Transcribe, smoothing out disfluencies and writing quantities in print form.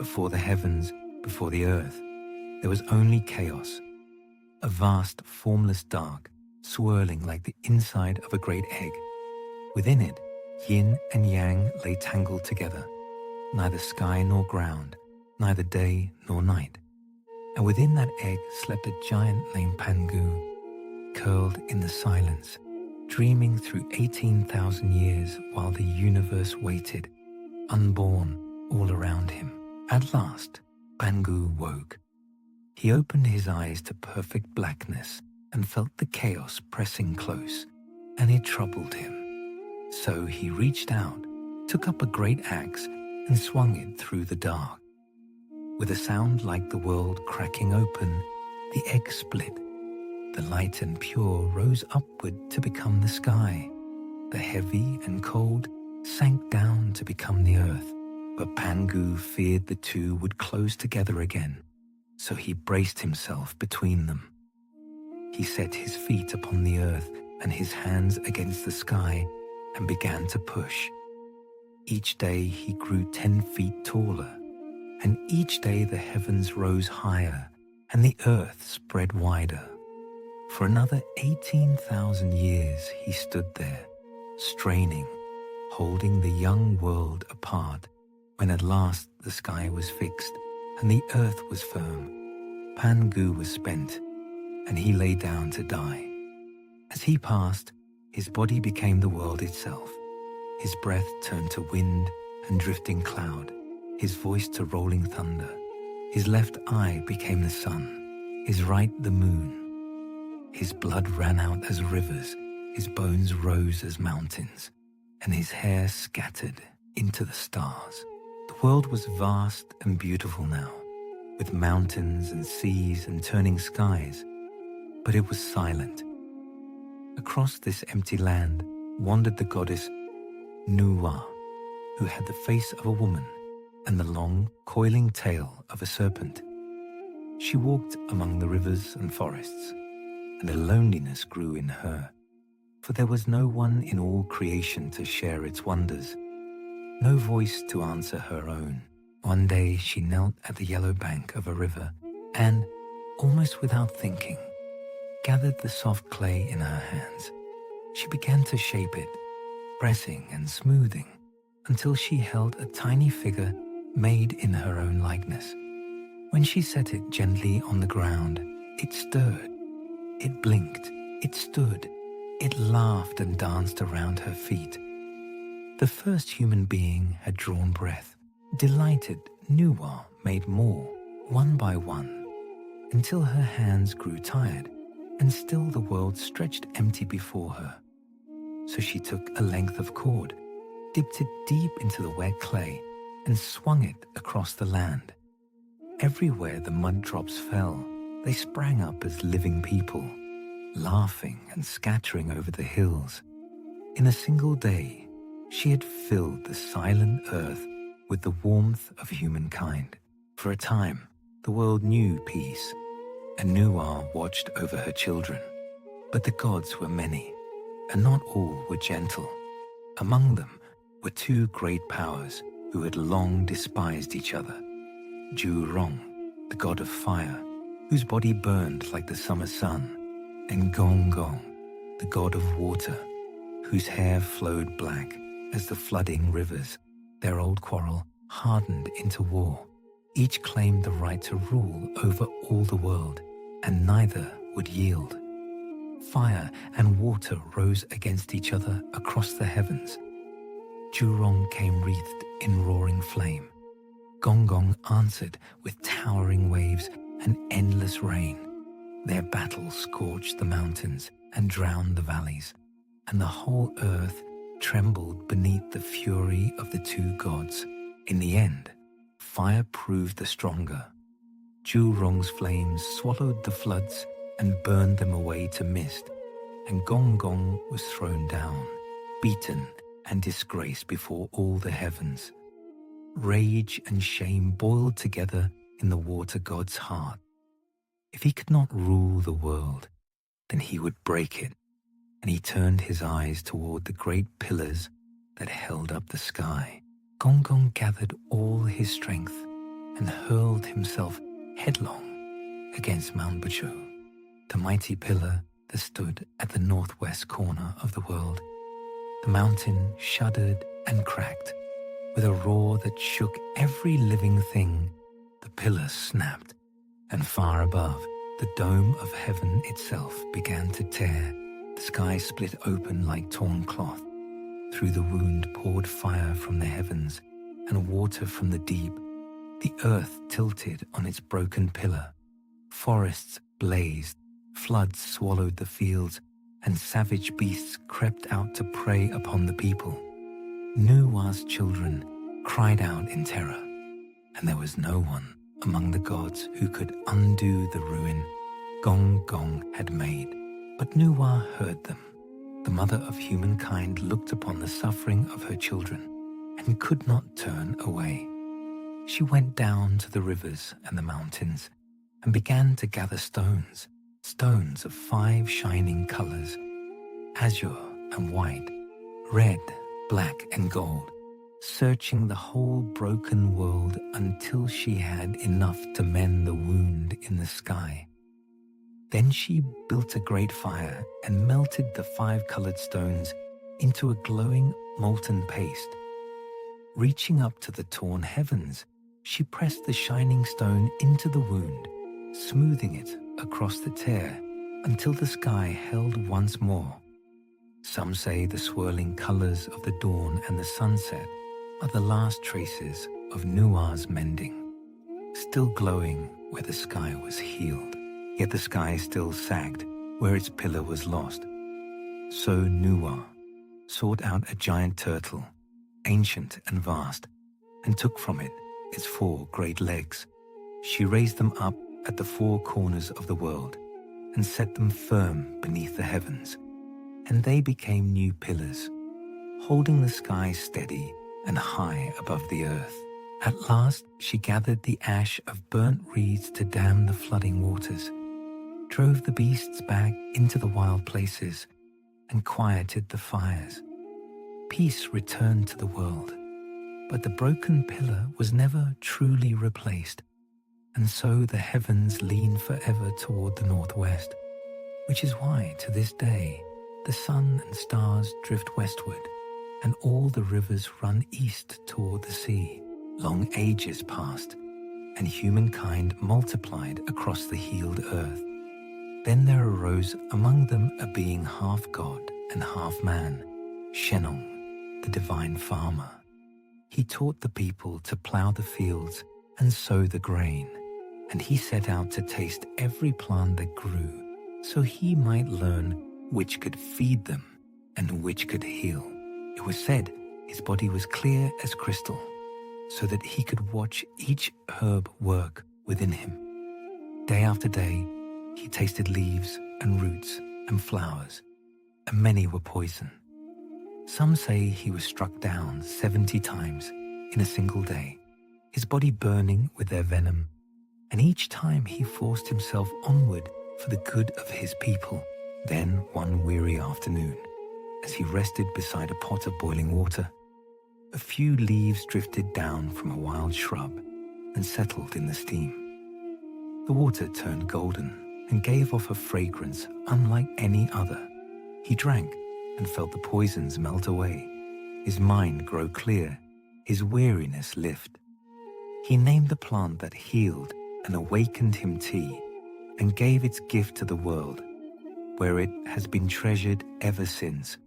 before the heavens, before the earth, there was only chaos, a vast, formless dark, swirling like the inside of a great egg. Within it, yin and yang lay tangled together, neither sky nor ground, neither day nor night. And within that egg slept a giant named Pangu, curled in the silence, dreaming through 18,000 years while the universe waited, unborn all around him. At last, Pangu woke. He opened his eyes to perfect blackness and felt the chaos pressing close, and it troubled him. So he reached out, took up a great axe, and swung it through the dark. With a sound like the world cracking open, the egg split. The light and pure rose upward to become the sky. The heavy and cold sank down to become the earth. But Pangu feared the two would close together again, so he braced himself between them. He set his feet upon the earth and his hands against the sky and began to push. Each day he grew 10 feet taller, and each day the heavens rose higher and the earth spread wider. For another 18,000 years he stood there, straining, holding the young world apart. When at last the sky was fixed and the earth was firm, Pangu was spent, and he lay down to die. As he passed, his body became the world itself. His breath turned to wind and drifting cloud, his voice to rolling thunder. His left eye became the sun, his right the moon. His blood ran out as rivers, his bones rose as mountains, and his hair scattered into the stars. The world was vast and beautiful now, with mountains and seas and turning skies, but it was silent. Across this empty land wandered the goddess Nuwa, who had the face of a woman and the long, coiling tail of a serpent. She walked among the rivers and forests, and a loneliness grew in her, for there was no one in all creation to share its wonders, no voice to answer her own. One day she knelt at the yellow bank of a river and, almost without thinking, gathered the soft clay in her hands. She began to shape it, pressing and smoothing, until she held a tiny figure made in her own likeness. When she set it gently on the ground, it stirred, it blinked, it stood, it laughed and danced around her feet. The first human being had drawn breath. Delighted, Nuwa made more, one by one, until her hands grew tired, and still the world stretched empty before her. So she took a length of cord, dipped it deep into the wet clay, and swung it across the land. Everywhere the mud drops fell, they sprang up as living people, laughing and scattering over the hills. In a single day, she had filled the silent earth with the warmth of humankind. For a time, the world knew peace, and Nuwa watched over her children. But the gods were many, and not all were gentle. Among them were two great powers who had long despised each other. Rong, the god of fire, whose body burned like the summer sun, and Gong, the god of water, whose hair flowed black as the flooding rivers. Their old quarrel hardened into war. Each claimed the right to rule over all the world, and neither would yield. Fire and water rose against each other across the heavens. Rong came wreathed in roaring flame. Gong answered with towering waves and endless rain. Their battle scorched the mountains and drowned the valleys, and the whole earth trembled beneath the fury of the two gods. In the end, fire proved the stronger. Rong's flames swallowed the floods and burned them away to mist, and Gong was thrown down, beaten and disgraced before all the heavens. Rage and shame boiled together in the water god's heart. If he could not rule the world, then he would break it, and he turned his eyes toward the great pillars that held up the sky. Gong gathered all his strength and hurled himself headlong against Mount Bucho, the mighty pillar that stood at the northwest corner of the world. The mountain shuddered and cracked. With a roar that shook every living thing, the pillar snapped, and far above, the dome of heaven itself began to tear. The sky split open like torn cloth. Through the wound poured fire from the heavens and water from the deep. The earth tilted on its broken pillar. Forests blazed, floods swallowed the fields, and savage beasts crept out to prey upon the people. Nuwa's children cried out in terror, and there was no one among the gods who could undo the ruin Gong had made. But Nuwa heard them. The mother of humankind looked upon the suffering of her children and could not turn away. She went down to the rivers and the mountains and began to gather stones of 5 shining colors, azure and white, red, black and gold, searching the whole broken world until she had enough to mend the wound in the sky. Then she built a great fire and melted the 5-colored stones into a glowing molten paste. Reaching up to the torn heavens, she pressed the shining stone into the wound, smoothing it across the tear until the sky held once more. Some say the swirling colors of the dawn and the sunset are the last traces of Nuwa's mending, still glowing where the sky was healed, yet the sky still sagged where its pillar was lost. So Nuwa sought out a giant turtle, ancient and vast, and took from it its 4 great legs. She raised them up at the 4 corners of the world and set them firm beneath the heavens, and they became new pillars, holding the sky steady and high above the earth. At last she gathered the ash of burnt reeds to dam the flooding waters, drove the beasts back into the wild places, and quieted the fires. Peace returned to the world, but the broken pillar was never truly replaced, and so the heavens lean forever toward the northwest, which is why, to this day, the sun and stars drift westward, and all the rivers run east toward the sea. Long ages passed, and humankind multiplied across the healed earth. Then there arose among them a being half god and half man, Shennong, the Divine Farmer. He taught the people to plow the fields and sow the grain, and he set out to taste every plant that grew, so he might learn which could feed them and which could heal. It was said his body was clear as crystal, so that he could watch each herb work within him. Day after day, he tasted leaves and roots and flowers, and many were poison. Some say he was struck down 70 times in a single day, his body burning with their venom, and each time he forced himself onward for the good of his people. Then, one weary afternoon, as he rested beside a pot of boiling water, a few leaves drifted down from a wild shrub and settled in the steam. The water turned golden and gave off a fragrance unlike any other. He drank and felt the poisons melt away, his mind grow clear, his weariness lift. He named the plant that healed and awakened him tea, and gave its gift to the world, where it has been treasured ever since,